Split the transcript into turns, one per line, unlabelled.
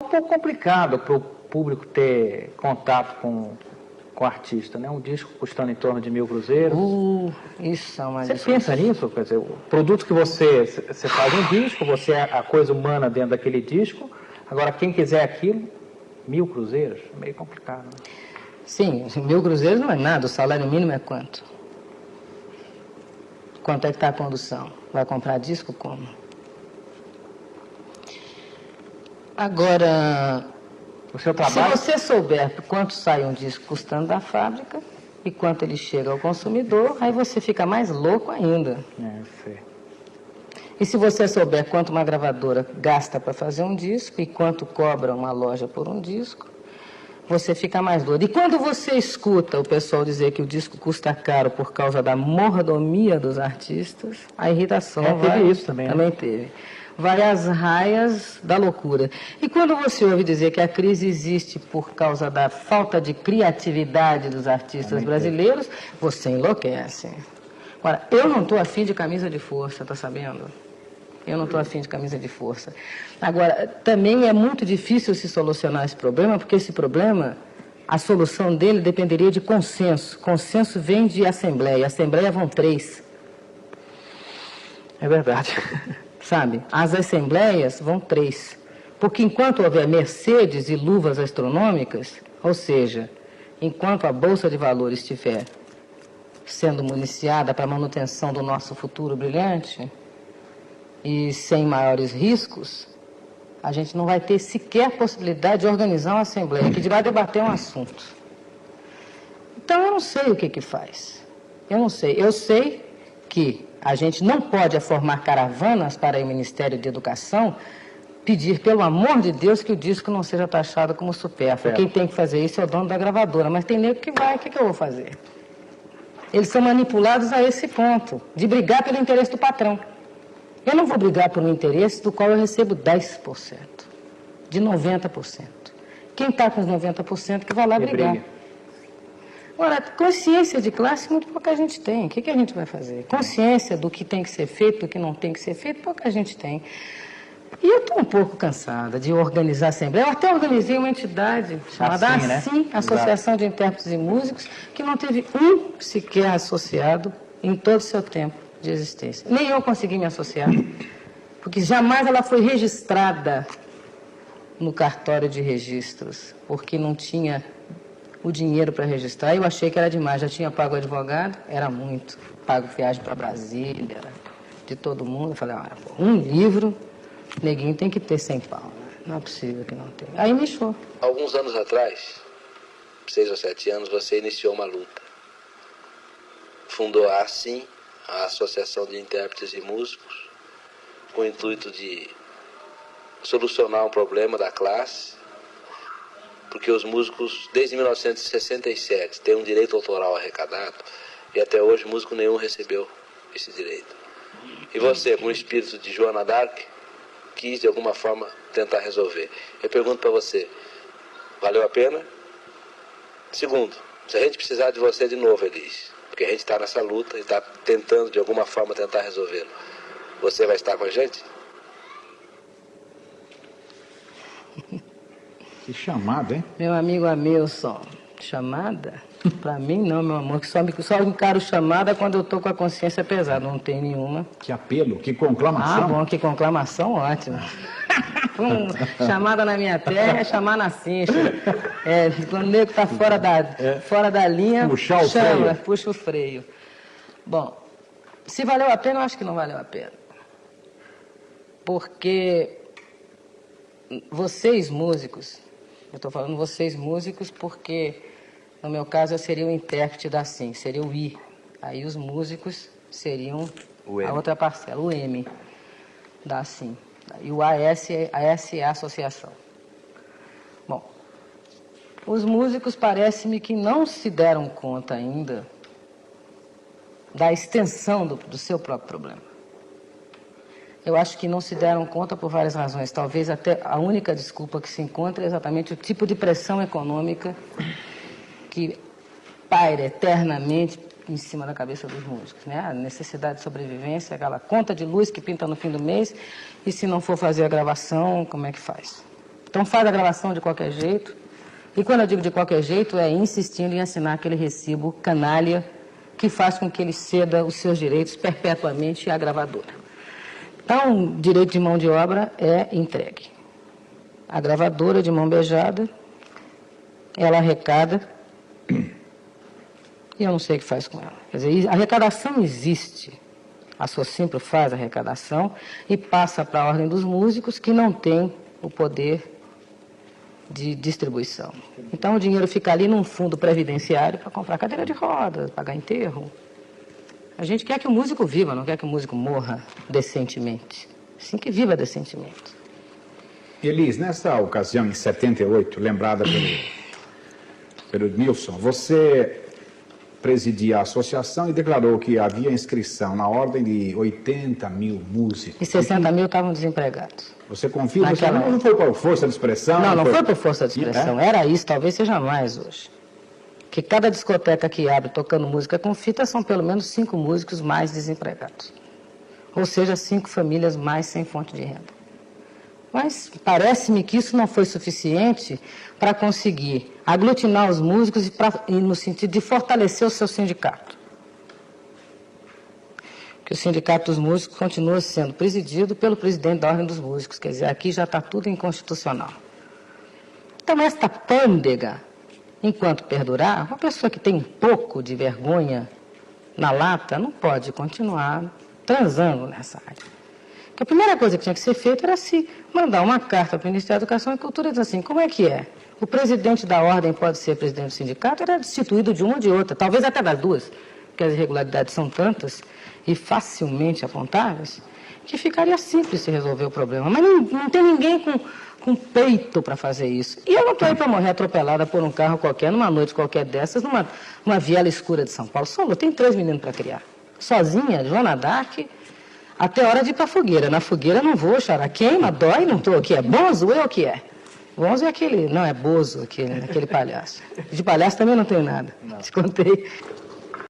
um pouco complicado para o público ter contato com o artista, né? Um disco custando em torno de 1.000 cruzeiros.
Isso é uma
Você pensa nisso? Quer dizer, o produto que você faz um disco, você é a coisa humana dentro daquele disco, agora quem quiser aquilo, 1.000 cruzeiros, é meio complicado. Né?
Sim, 1.000 cruzeiros não é nada, o salário mínimo é quanto? Quanto é que está a condução? Vai comprar disco como? Agora,
o seu trabalho...
se você souber quanto sai um disco custando da fábrica e quanto ele chega ao consumidor, aí você fica mais louco ainda.
Sei.
E se você souber quanto uma gravadora gasta para fazer um disco e quanto cobra uma loja por um disco, você fica mais doido. E quando você escuta o pessoal dizer que o disco custa caro por causa da mordomia dos artistas, a irritação
teve isso também.
Também
né?
teve. Vai às raias da loucura. E quando você ouve dizer que a crise existe por causa da falta de criatividade dos artistas brasileiros, você enlouquece. Agora, eu não estou afim de camisa de força, tá sabendo? Eu não estou afim de camisa de força. Agora, também é muito difícil se solucionar esse problema, porque esse problema, a solução dele dependeria de consenso. Consenso vem de assembleia. Assembleia vão 3.
É verdade.
Sabe? As assembleias vão 3. Porque enquanto houver Mercedes e luvas astronômicas, ou seja, enquanto a Bolsa de Valores estiver sendo municiada para a manutenção do nosso futuro brilhante e sem maiores riscos, a gente não vai ter sequer possibilidade de organizar uma assembleia que vai debater um assunto. Então, eu não sei o que faz. Eu não sei. Eu sei que a gente não pode formar caravanas para o Ministério de Educação pedir, pelo amor de Deus, que o disco não seja taxado como supérfluo. Quem tem que fazer isso é o dono da gravadora, mas tem nego que vai, o que eu vou fazer? Eles são manipulados a esse ponto, de brigar pelo interesse do patrão. Eu não vou brigar por um interesse do qual eu recebo 10%, de 90%. Quem está com os 90% que vai lá brigar. Agora, consciência de classe, muito pouca gente tem. O que a gente vai fazer? Consciência do que tem que ser feito, do que não tem que ser feito, pouca gente tem. E eu estou um pouco cansada de organizar a Assembleia. Eu até organizei uma entidade chamada ASSIM, Associação de Intérpretes e Músicos, que não teve um sequer associado em todo o seu tempo de existência. Nem eu consegui me associar, porque jamais ela foi registrada no cartório de registros, porque não tinha o dinheiro para registrar. Eu achei que era demais, já tinha pago o advogado, era muito. Pago viagem para Brasília, de todo mundo. Eu falei, um livro, neguinho tem que ter 100 pau, né? Não é possível que não tenha. Aí me inchou.
Alguns anos atrás, 6 ou 7 anos, você iniciou uma luta. Fundou a ASSIM, a Associação de Intérpretes e Músicos, com o intuito de solucionar um problema da classe, porque os músicos, desde 1967, têm um direito autoral arrecadado, e até hoje músico nenhum recebeu esse direito. E você, com o espírito de Joana d'Arc, quis de alguma forma tentar resolver. Eu pergunto para você, valeu a pena? Segundo, se a gente precisar de você de novo, Elis, porque a gente está nessa luta e está tentando de alguma forma tentar resolvê-lo, você vai estar com a gente?
Que chamada, hein?
Meu amigo Amilson, chamada? Pra mim não, meu amor, que só encaro chamada quando eu tô com a consciência pesada, não tem nenhuma.
Que apelo, que conclamação.
Ah, bom, que conclamação, ótimo. Chamada na minha terra é chamar na cincha. Quando o nego tá fora da linha,
puxar o freio.
Puxa o freio. Bom, se valeu a pena, eu acho que não valeu a pena. Porque vocês músicos, eu estou falando vocês músicos porque, no meu caso, eu seria o intérprete da ASSIM, seria o I. Aí os músicos seriam a outra parcela, o M da ASSIM. E o AS é a associação. Bom, os músicos parece-me que não se deram conta ainda da extensão do seu próprio problema. Eu acho que não se deram conta por várias razões. Talvez até a única desculpa que se encontra é exatamente o tipo de pressão econômica que paira eternamente em cima da cabeça dos músicos, né? A necessidade de sobrevivência, aquela conta de luz que pinta no fim do mês, e se não for fazer a gravação, como é que faz? Então faz a gravação de qualquer jeito, e quando eu digo de qualquer jeito, é insistindo em assinar aquele recibo canalha que faz com que ele ceda os seus direitos perpetuamente à gravadora. Então, o direito de mão de obra é entregue. A gravadora de mão beijada, ela arrecada, e eu não sei o que faz com ela. Quer dizer, a arrecadação existe. A Socimpro faz a arrecadação e passa para a Ordem dos Músicos, que não tem o poder de distribuição. Então, o dinheiro fica ali num fundo previdenciário para comprar cadeira de rodas, pagar enterro. A gente quer que o músico viva, não quer que o músico morra decentemente. Sim, que viva decentemente.
Elis, nessa ocasião, em 78, lembrada pelo Nilson, você presidia a associação e declarou que havia inscrição na ordem de 80 mil músicos.
E 60 mil estavam desempregados.
Você confirma que não foi por força de expressão?
Não foi por força de expressão. Era isso, talvez seja mais hoje. Que cada discoteca que abre tocando música com fita são pelo menos 5 músicos mais desempregados. Ou seja, 5 famílias mais sem fonte de renda. Mas parece-me que isso não foi suficiente para conseguir aglutinar os músicos e no sentido de fortalecer o seu sindicato. Porque o Sindicato dos Músicos continua sendo presidido pelo presidente da Ordem dos Músicos, quer dizer, aqui já está tudo inconstitucional. Então, esta pândega, enquanto perdurar, uma pessoa que tem um pouco de vergonha na lata não pode continuar transando nessa área. A primeira coisa que tinha que ser feita era se mandar uma carta para o Ministério da Educação e Cultura e dizer assim, como é que é? O presidente da ordem pode ser presidente do sindicato? Era destituído de uma ou de outra, talvez até das duas, porque as irregularidades são tantas e facilmente apontáveis, que ficaria simples se resolver o problema. Mas não tem ninguém com peito para fazer isso. E eu não estou aí para morrer atropelada por um carro qualquer, numa noite qualquer dessas, numa viela escura de São Paulo. Só eu tenho 3 meninos para criar. Sozinha, Joana Dark... Até a hora de ir para a fogueira. Na fogueira não vou, xará. Queima, dói, não estou aqui. É bonzo? Eu o que é? Bonzo é aquele... Não, é bozo aquele palhaço. De palhaço também não tenho nada. Te contei.